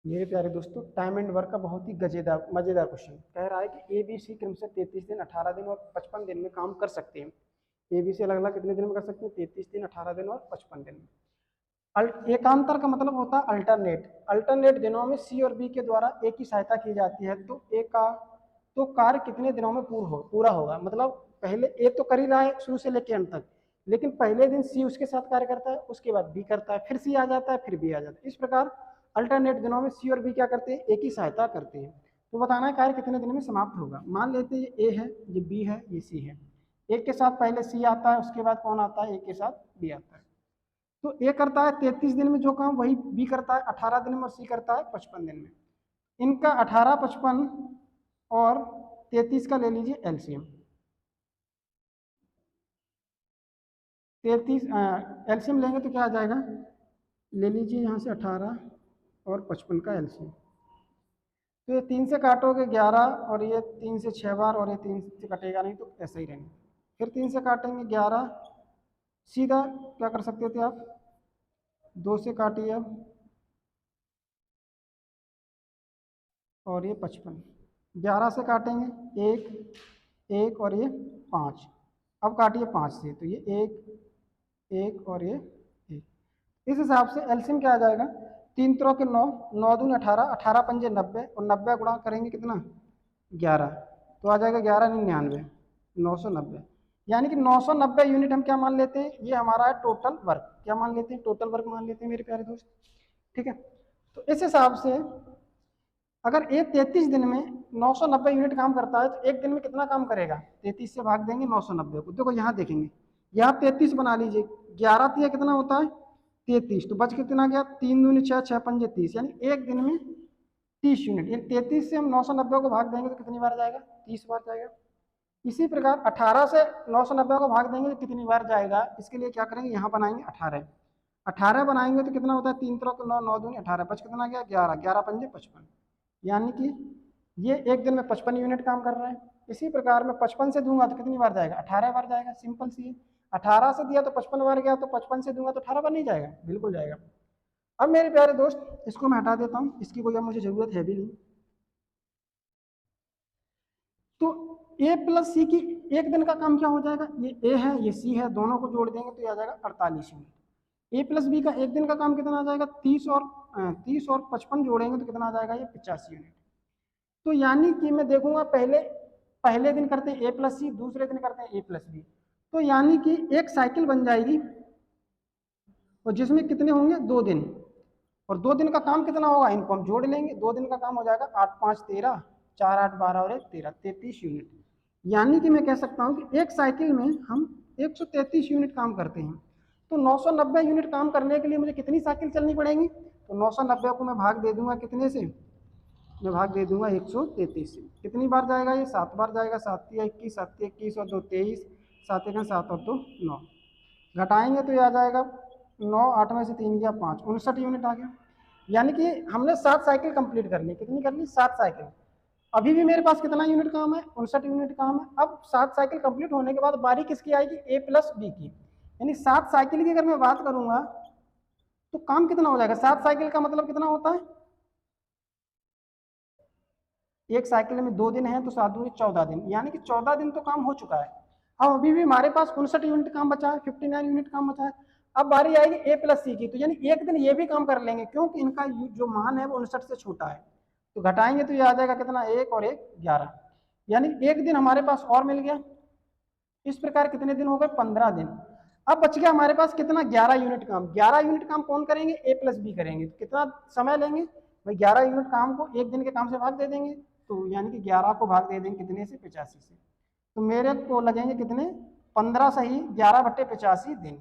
मेरे प्यारे दोस्तों, टाइम एंड वर्क का बहुत ही गजेदार मजेदार क्वेश्चन कह रहा है कि ABC क्रमशः 33 दिन 18 दिन और 55 दिन में काम कर सकते हैं। ABC अलग अलग कितने दिन में कर सकते हैं? 33 दिन 18 दिन और 55 दिन में। एकांतर का मतलब होता है अल्टरनेट। अल्टरनेट दिनों में सी और बी के द्वारा ए की सहायता की जाती है, तो ए का तो कार्य कितने दिनों में पूरा होगा। मतलब पहले ए तो कर ही रहा है शुरू से लेकर अंत तक, लेकिन पहले दिन सी उसके साथ कार्य करता है, उसके बाद बी करता है, फिर सी आ जाता है, फिर बी आ जाता है। इस प्रकार अल्टरनेट दिनों में सी और बी क्या करते हैं? ए की सहायता करते हैं। तो बताना है कार्य कितने दिन में समाप्त होगा। मान लेते हैं ये ए है, ये बी है, ये सी है। ए के साथ पहले सी आता है, उसके बाद कौन आता है? ए के साथ बी आता है। तो ए करता है 33 दिन में जो काम, वही बी करता है 18 दिन में, और सी करता है 55 दिन में। इनका 18, 55 और 33 का ले लीजिए एलसीएम। 33 एलसीएम लेंगे तो क्या आ जाएगा? ले लीजिए यहाँ से 18 और 55 का एलसीएम। तो ये 3 से काटोगे 11, और ये 3 से 6 बार, और ये 3 से कटेगा नहीं, तो ऐसा ही रहेंगे। फिर 3 से काटेंगे 11, सीधा क्या कर सकते थे आप? 2 से काटिए अब, और ये 55। 11 से काटेंगे 1 और ये 5। अब काटिए 5 से, तो ये 1 और ये 1। इस हिसाब से एलसीएम क्या आ जाएगा? 3 त्रों के 9, 9 दूनी 18, 18 पंजे 90, और 90 गुणा करेंगे कितना? 11। तो आ जाएगा 1199, 990। यानी कि 990 यूनिट हम क्या मान लेते हैं? ये हमारा है टोटल वर्क। क्या मान लेते हैं? टोटल वर्क मान लेते हैं मेरे प्यारे दोस्त। ठीक है, तो इस हिसाब से अगर ए 33 दिन में 990 यूनिट काम करता है, तो एक दिन में कितना काम करेगा? 33 से भाग देंगे 990 को। देखो यहाँ देखेंगे, यहाँ 33 बना लीजिए, 11 तिया कितना होता है? 33। तो बच कितना गया? 3 दूनी 6, 6 पंजे 30, यानी एक दिन में 30 यूनिट। यानी 33 से हम 990 को भाग देंगे तो कितनी बार जाएगा? 30 बार जाएगा। इसी प्रकार 18 से 990 को भाग देंगे तो कितनी बार जाएगा? इसके लिए क्या करेंगे? यहाँ बनाएंगे 18। 18 बनाएंगे तो कितना होता है? 3 त्रों के 9, 9 दूनी 18, बच कितना गया? 11, 11 पंजे 55। यानी कि ये एक दिन में 55 यूनिट काम कर रहे हैं। इसी प्रकार में 55 से दूंगा तो कितनी बार जाएगा? 18 बार जाएगा। सिंपल सी है। 18 से दिया तो 55 बार गया, तो 55 से दूंगा तो 18 बार नहीं जाएगा? बिल्कुल जाएगा। अब मेरे प्यारे दोस्त, इसको मैं हटा देता हूँ, इसकी कोई अब मुझे जरूरत है भी नहीं। तो ए प्लस सी की एक दिन का काम क्या हो जाएगा? ये ए है, ये सी है, दोनों को जोड़ देंगे तो ये आ जाएगा 48 यूनिट। ए प्लस बी का एक दिन का काम कितना आ जाएगा? 30 और 55 जोड़ेंगे तो कितना आ जाएगा? ये 85 यूनिट। तो यानी कि मैं देखूंगा पहले दिन करते हैं ए प्लस सी, दूसरे दिन करते हैं ए प्लस बी, तो यानी कि एक साइकिल बन जाएगी, और जिसमें कितने होंगे? 2 दिन। और 2 दिन का काम कितना होगा? इनको हम जोड़ लेंगे। 2 दिन का काम हो जाएगा 8 5 13, 4 8 12 और 1 13, 33 यूनिट। यानी कि मैं कह सकता हूं कि एक साइकिल में हम 133 यूनिट काम करते हैं। तो 990 यूनिट काम करने के लिए मुझे कितनी साइकिल चलनी पड़ेगी? तो 990 को मैं भाग दे दूंगा कितने से? मैं भाग दे दूंगा 133 से। कितनी बार जाएगा? ये 7 बार जाएगा। 7 या 21, 7 21 और 2 23, 7 1 7 और 2 9। घटाएंगे तो ये आ जाएगा 9, 8 में से 3 गया 5, 59 यूनिट आ गया। यानी कि हमने 7 साइकिल कंप्लीट कर ली। कितनी कर ली? 7 साइकिल। अभी भी मेरे पास कितना यूनिट काम है? 59 यूनिट काम है। अब 7 साइकिल कंप्लीट होने के बाद बारी किसकी आएगी? ए प्लस बी की। यानी 7 साइकिल की अगर मैं बात करूंगा तो काम कितना हो जाएगा? 7 साइकिल का मतलब कितना होता है? एक साइकिल में 2 दिन है, तो 7 दूनी 14 दिन, यानी कि 14 दिन तो काम हो चुका है। अब अभी भी हमारे पास 59 यूनिट काम बचा है, 59 यूनिट काम बचा है। अब बारी आएगी ए प्लस सी की, तो यानी एक दिन ये भी काम कर लेंगे, क्योंकि इनका जो मान है वो 59 से छोटा है। तो घटाएंगे तो ये आ जाएगा कितना? 1 और 1 11, यानी एक दिन हमारे पास और मिल गया। इस प्रकार कितने दिन हो गए? 15 दिन। अब बच गया हमारे पास कितना? 11 यूनिट काम। 11 यूनिट काम कौन करेंगे? ए प्लस बी करेंगे। तो कितना समय लेंगे भाई? 11 यूनिट काम को एक दिन के काम से भाग दे देंगे, तो यानी कि 11 को भाग दे देंगे कितने से? 85 से। तो मेरे को लगेंगे कितने? 15 सही 11 बट्टे 85 दिन।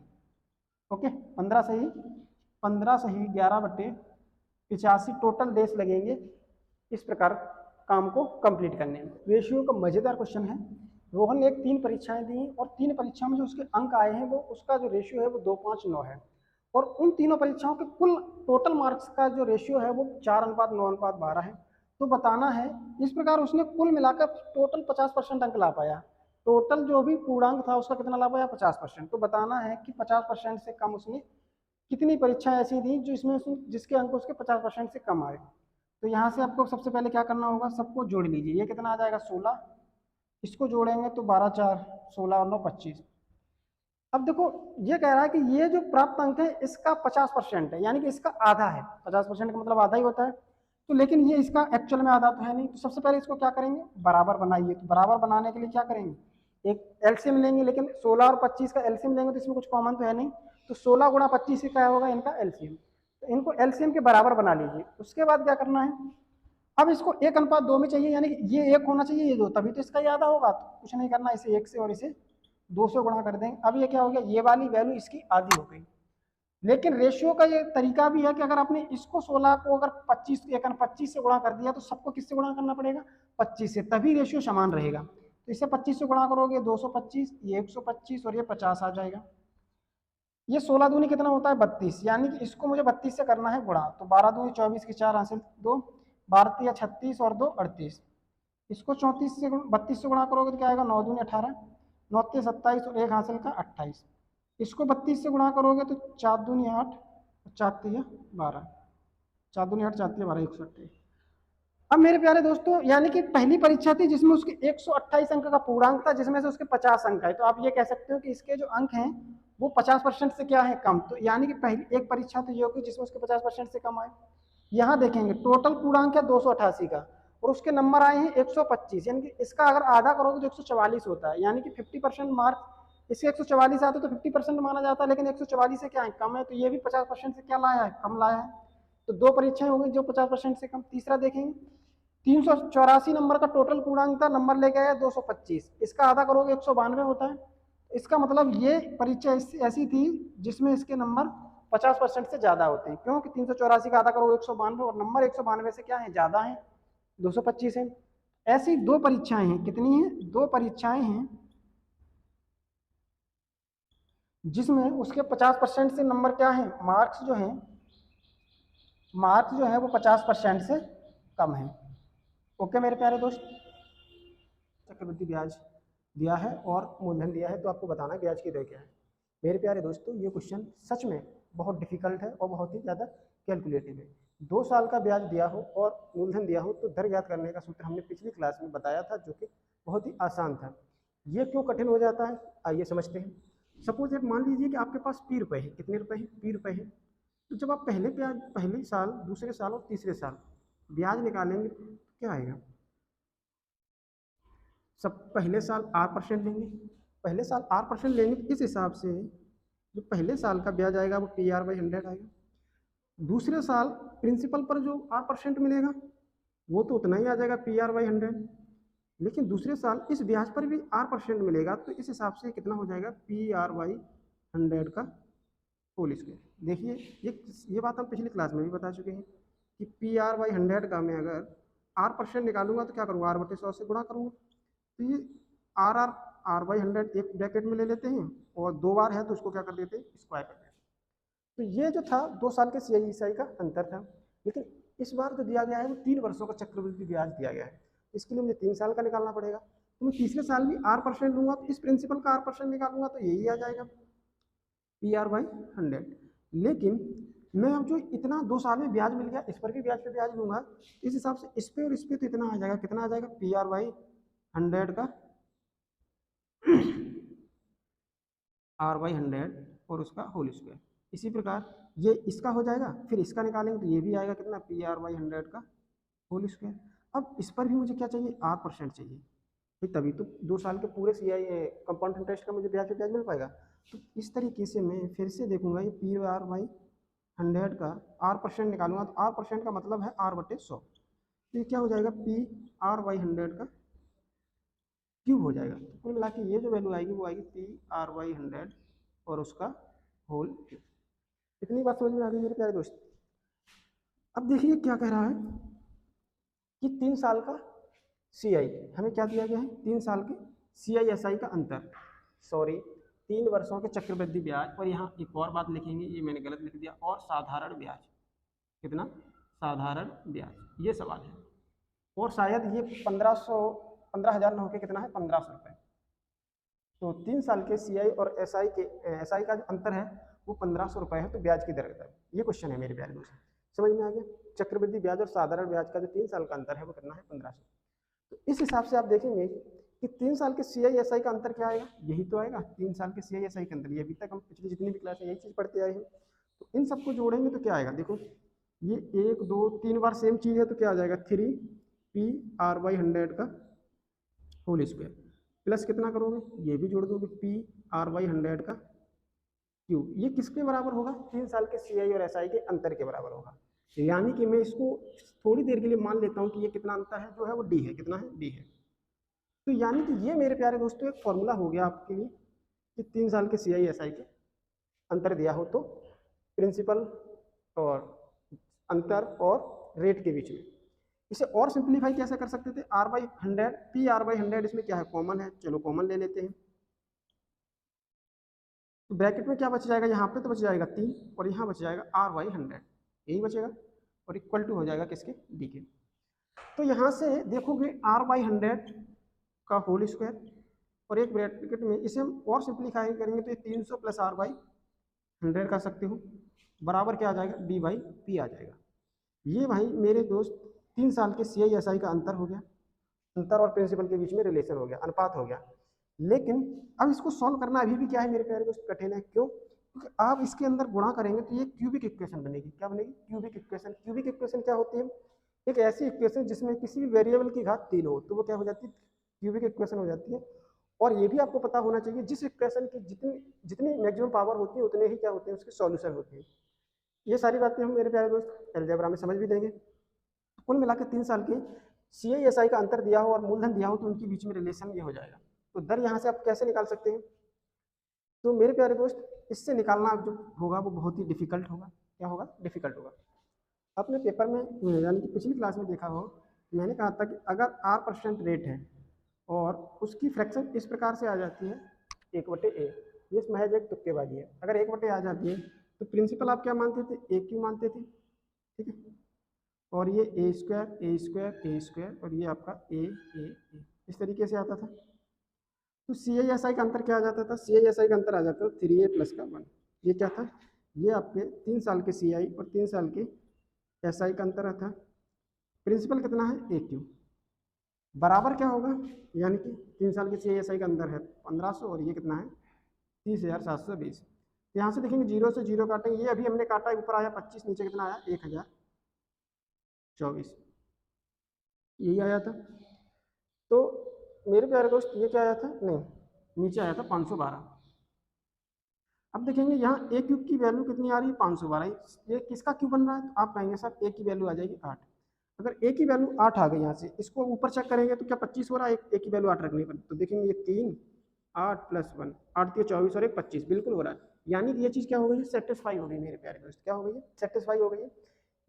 ओके, 15 सही 11 बट्टे 85 टोटल डेज लगेंगे इस प्रकार काम को कंप्लीट करने में। रेशियो का मजेदार क्वेश्चन है। रोहन ने 3 परीक्षाएं दी, और 3 परीक्षाओं में जो उसके अंक आए हैं, वो उसका जो रेशियो है वो 2 5 9 है। और उन तीनों परीक्षाओं के कुल टोटल मार्क्स का जो रेशियो है वो 4:9:12 है। तो बताना है, इस प्रकार उसने कुल मिलाकर टोटल 50% अंक ला पाया। टोटल जो भी पूर्णांक था उसका कितना ला पाया? 50%। तो बताना है कि 50% से कम उसने कितनी परीक्षाएं ऐसी दी जो इसमें जिसके अंक उसके 50% से कम आए। तो यहाँ से आपको सबसे पहले क्या करना होगा, सबको जोड़ लीजिए। ये कितना आ जाएगा 16, इसको जोड़ेंगे तो 12 4 16 और 9 25। अब देखो ये कह रहा है कि ये जो प्राप्त अंक है इसका 50% है, यानी कि इसका आधा है। 50% का मतलब आधा ही होता है। तो लेकिन ये इसका एक्चुअल में आधा तो है नहीं, तो सबसे पहले इसको क्या करेंगे, बराबर बनाइए। तो बराबर बनाने के लिए क्या करेंगे, एक एलसीएम लेंगे, लेकिन 16 और 25 का एलसीएम लेंगे तो इसमें कुछ कॉमन तो है नहीं, तो 16 गुणा 25 से क्या होगा इनका एलसीएम। तो इनको एलसीएम के बराबर बना लीजिए। उसके बाद क्या करना है, अब इसको 1:2 में चाहिए, यानी कि ये 1 होना चाहिए ये 2, तभी तो इसका ये आधा होगा। तो कुछ नहीं करना, इसे 1 से और इसे 2 से गुणा कर देंगे। अब ये क्या हो गया, ये वाली वैल्यू इसकी आधी हो गई। लेकिन रेशियो का ये तरीका भी है कि अगर आपने इसको 16 को अगर 25 से गुणा कर दिया तो सबको किससे गुणा करना पड़ेगा, 25 से, तभी रेशियो समान रहेगा। तो इसे 25 से गुणा करोगे 225, ये 125 और ये 50 आ जाएगा। ये 16 दूनी कितना होता है 32, यानी कि इसको मुझे 32 से करना है गुणा। तो 12 दूनी 24 की 4 हासिल 2, 12 36 और 2 38। इसको 34 से 32 से गुणा करोगे तो क्या आएगा, 9 दूनी 18, 9 27 और 1 हासिल का 28। इसको 32 से गुणा करोगे तो 4 दूनी 8, 4 12, 4 दूनी 8, 4 12, 128। अब मेरे प्यारे दोस्तों, यानी कि पहली परीक्षा थी जिसमें उसके 128 अंक का पूर्णांक था, जिसमें से उसके 50 अंक है। तो आप ये कह सकते हो कि इसके जो अंक हैं वो 50% से क्या है, कम। तो यानी कि पहली एक परीक्षा तो ये होगी जिसमें उसके 50% से कम आए। यहाँ देखेंगे टोटल पूर्णांक है 288 का, और उसके नंबर आए हैं 125, यानी कि इसका अगर आधा करोगे तो 144 होता है, यानी कि 50% मार्क इसके 144 आते तो 50% माना जाता है, लेकिन 144 से क्या है, कम है। तो ये भी 50% से क्या लाया है, कम लाया है। तो 2 परीक्षाएं हो गई जो 50% से कम। तीसरा देखेंगे, 384 नंबर का टोटल पूर्णांक था, नंबर लेके आया 225, इसका आधा करोगे 192 होता है। इसका मतलब ये परीक्षा ऐसी थी जिसमें इसके नंबर 50% से ज्यादा होते हैं, क्योंकि 384 का आधा करोगे 192 और नंबर 192 से क्या है, ज्यादा है, 225 है। ऐसी 2 परीक्षाएं हैं, कितनी हैं, 2 परीक्षाएं हैं जिसमें उसके 50% से नंबर क्या है, मार्क्स जो है, मार्क्स जो है वो 50% से कम है। ओके मेरे प्यारे दोस्त, चक्रवृद्धि ब्याज दिया है और मूलधन दिया है, तो आपको बताना है ब्याज की दर क्या है। मेरे प्यारे दोस्तों, ये क्वेश्चन सच में बहुत डिफिकल्ट है और बहुत ही ज़्यादा कैलकुलेटिव है। 2 साल का ब्याज दिया हो और मूलधन दिया हो तो दर ज्ञात करने का सूत्र हमने पिछली क्लास में बताया था, जो कि बहुत ही आसान था। ये क्यों कठिन हो जाता है, आइए समझते हैं। सपोज एक मान लीजिए कि आपके पास पी रुपये है, कितने रुपए हैं, पी रुपये है। तो जब आप पहले साल, दूसरे साल और तीसरे साल ब्याज निकालेंगे तो क्या आएगा, सब पहले साल 8% लेंगे, पहले साल 8% लेंगे, इस हिसाब से जो पहले साल का ब्याज आएगा वो PR/100 आएगा। दूसरे साल प्रिंसिपल पर जो 8% मिलेगा वो तो उतना ही आ जाएगा PR/100, लेकिन दूसरे साल इस ब्याज पर भी 8% मिलेगा, तो इस हिसाब से कितना हो जाएगा, PR/100 का होल स्क्वायर। देखिए ये बात हम पिछली क्लास में भी बता चुके हैं कि PR/100 का मैं अगर 8% निकालूंगा तो क्या करूँगा, R/100 से गुणा करूँगा। तो ये R/100 एक ब्रैकेट में ले लेते हैं, और 2 बार है तो उसको क्या कर देते हैं, स्क्वायर कर देते हैं। तो ये जो था 2 साल के CI ईसाई का अंतर था। लेकिन इस बार जो दिया गया है वो 3 वर्षों का चक्रवृद्धि ब्याज दिया गया है, इसके लिए मुझे 3 साल का निकालना पड़ेगा। तो मैं तीसरे साल भी 8% लूंगा, तो इस प्रिंसिपल का 8% निकालूंगा तो यही आ जाएगा PR/100। लेकिन मैं अब जो इतना 2 साल में ब्याज मिल गया, इस पर भी ब्याज पे ब्याज लूंगा, इस हिसाब से इस पे और इस पे तो इतना आ जाएगा, कितना आ जाएगा, PR/100 का R/100 और उसका होल स्क्वायर। इसी प्रकार ये इसका हो जाएगा, फिर इसका निकालेंगे तो ये भी आएगा कितना, PR/100 का होल स्क्वायर। अब इस पर भी मुझे क्या चाहिए, 8% चाहिए, फिर तभी तो 2 साल के पूरे CI कंपाउंड इंटरेस्ट का मुझे ब्याज पे ब्याज मिल पाएगा। तो इस तरीके से मैं फिर से देखूंगा, ये PR/100 का 8% निकालूंगा, तो 8% का मतलब है R/100। तो ये क्या हो जाएगा, PR/100 का क्यूब हो जाएगा। तो कुल मिला के ये जो वैल्यू आएगी वो आएगी PR/100 और उसका होल क्यूब। इतनी बात समझ में आ गई मेरे प्यारे दोस्त। अब देखिए क्या कह रहा है कि 3 साल का CI, हमें क्या दिया गया है, 3 साल के CI/SI का अंतर, सॉरी 3 वर्षों के चक्रवृद्धि ब्याज। और यहाँ एक और बात लिखेंगे, ये मैंने गलत लिख दिया, और साधारण ब्याज, कितना, साधारण ब्याज, ये सवाल है। और शायद ये 15,000 न होकर कितना है, 1,500 रुपये। तो 3 साल के CI और SI का जो अंतर है वो 1,500 रुपये है, तो ब्याज की दर। ये क्वेश्चन है मेरे प्यारे दोस्त, समझ में आ गया। चक्रवृद्धि ब्याज और साधारण ब्याज का जो 3 साल का अंतर है वो कितना है 1500। तो इस हिसाब से आप देखेंगे कि 3 साल के CISI का अंतर क्या आएगा, यही तो आएगा 3 साल के CISI के अंतर। ये अभी तक हम पिछली जितनी भी क्लास है यही चीज़ पढ़ते आए हैं। तो इन सबको जोड़ेंगे तो क्या आएगा, देखो ये 1 2 3 बार सेम चीज़ है तो क्या आ जाएगा 3PR/100 का होल स्क्वायर प्लस कितना करोगे, ये भी जोड़ दोगे PR/100 का क्यूब। ये किसके बराबर होगा, 3 साल के CI और SI के अंतर के बराबर होगा। यानी कि मैं इसको थोड़ी देर के लिए मान लेता हूँ कि ये कितना अंतर है, जो है वो D है, कितना है D है। तो यानी कि ये मेरे प्यारे दोस्तों एक फॉर्मूला हो गया आपके लिए कि 3 साल के CI/SI के अंतर दिया हो तो प्रिंसिपल और अंतर और रेट के बीच में। इसे और सिंप्लीफाई कैसे कर सकते थे, R/100 PR/100 इसमें क्या है कॉमन है, चलो कॉमन ले लेते हैं। तो ब्रैकेट में क्या बच जाएगा, यहाँ पे तो बच जाएगा 3 और यहाँ बच जाएगा R/100, यही बचेगा और इक्वल टू हो जाएगा किसके, D के। तो यहाँ से देखोगे R/100 का होल स्क्वायर और एक ब्रैकेट में इसे हम और सिंप्लीफाई करेंगे तो ये 300 प्लस R/100 कर सकते हो, बराबर क्या आ जाएगा D/P आ जाएगा। ये भाई मेरे दोस्त 3 साल के CI/SI का अंतर हो गया, अंतर और प्रिंसिपल के बीच में रिलेशन हो गया, अनुपात हो गया। लेकिन अब इसको सॉल्व करना अभी भी क्या है मेरे प्यारे दोस्त, कठिन है। क्यों, क्योंकि आप इसके अंदर गुणा करेंगे तो ये क्यूबिक इक्वेशन बनेगी। क्या बनेगी, क्यूबिक इक्वेशन। क्यूबिक इक्वेशन क्या होती है, एक ऐसी इक्वेशन जिसमें किसी भी वेरिएबल की घात 3 हो तो वो क्या हो जाती है, क्यूबिक इक्वेशन हो जाती है। और ये भी आपको पता होना चाहिए जिस इक्वेशन की जितनी जितनी मैक्सिमम पावर होती है उतने ही क्या होते हैं उसके सॉल्यूशन होते हैं। ये सारी बातें हम मेरे प्यारे दोस्त अलजेब्रा में समझ भी देंगे। कुल मिला के 3 साल के CI/SI का अंतर दिया हो और मूलधन दिया हो तो उनके बीच में रिलेशन ये हो जाएगा। तो दर यहाँ से आप कैसे निकाल सकते हैं, तो मेरे प्यारे दोस्त इससे निकालना जो होगा वो बहुत ही डिफिकल्ट होगा। क्या होगा, डिफिकल्ट होगा। अपने पेपर में यानी कि पिछली क्लास में देखा हो, मैंने कहा था कि अगर R% रेट है और उसकी फ्रैक्शन इस प्रकार से आ जाती है 1/A, ये महज एक तुक्केबाजी है। अगर 1/A आ जाती है तो प्रिंसिपल आप क्या मानते थे, AQ मानते थे, ठीक है। और ये A² और ये आपका A इस तरीके से आता था। तो CI/SI का अंतर क्या आ जाता था, CI/SI का अंतर आ जाता था 3A प्लस का 1। ये क्या था, ये आपके 3 साल के CI और 3 साल के SI का अंतर था। प्रिंसिपल कितना है, AQ, बराबर क्या होगा, यानी कि 3 साल के CI/SI का अंतर है 1500 और ये कितना है 30,720। तो यहाँ से देखेंगे 0 से 0 काटेंगे, ये अभी हमने काटा, ऊपर आया 25, नीचे कितना आया 1024, यही आया था। तो मेरे प्यारे दोस्त ये क्या आया था, नहीं नीचे आया था 512। अब देखेंगे यहाँ A क्यूब की वैल्यू कितनी आ रही है 512, ये किसका क्यूब बन रहा है, तो आप कहेंगे सर A की वैल्यू आ जाएगी 8। अगर A की वैल्यू 8 आ गई, यहाँ से इसको ऊपर चेक करेंगे तो क्या 25 हो रहा है, A की वैल्यू 8 रखने पर, तो देखेंगे ये 3 8 प्लस 1 8 3 24 और 1 25 बिल्कुल हो रहा है। यानी कि ये चीज़ क्या हो गई, सेटिस्फाई हो गई मेरे प्यारे दोस्त, क्या हो गई है, सेटिस्फाई हो गई है।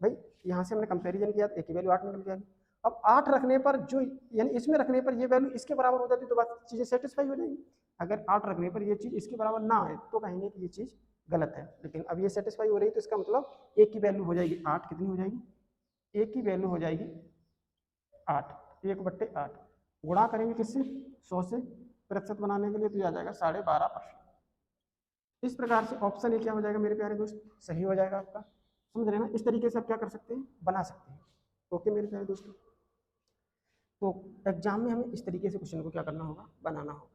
भाई यहाँ से हमने कंपेरिजन किया तो A की वैल्यू 8 निकल के आ गई। अब 8 रखने पर जो यानी इसमें रखने पर ये वैल्यू इसके बराबर हो जाती तो बात चीज़ें सेटिस्फाई हो जाएंगी। अगर 8 रखने पर ये चीज़ इसके बराबर ना आए तो कहेंगे कि ये चीज़ गलत है। लेकिन अब ये सेटिस्फाई हो रही है तो इसका मतलब A की वैल्यू हो जाएगी 8, कितनी हो जाएगी, A की वैल्यू हो जाएगी 8, 1/8। गुणा करेंगे किससे, 100 से, प्रतिशत बनाने के लिए तो आ जाएगा 12.5%। इस प्रकार से ऑप्शन ए क्या हो जाएगा मेरे प्यारे दोस्त, सही हो जाएगा आपका। समझ रहे ना, इस तरीके से आप क्या कर सकते हैं, बना सकते हैं। ओके मेरे प्यारे दोस्तों, तो एग्जाम में हमें इस तरीके से क्वेश्चन को क्या करना होगा, बनाना होगा।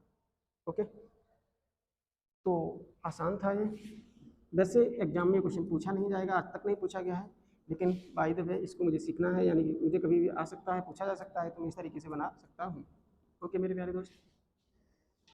ओके, तो आसान था ये। वैसे एग्जाम में क्वेश्चन पूछा नहीं जाएगा, आज तक नहीं पूछा गया है, लेकिन बाय द वे इसको मुझे सीखना है, यानी कि मुझे कभी भी आ सकता है, पूछा जा सकता है, तो मैं इस तरीके से बना सकता हूँ। ओके मेरे प्यारे दोस्त।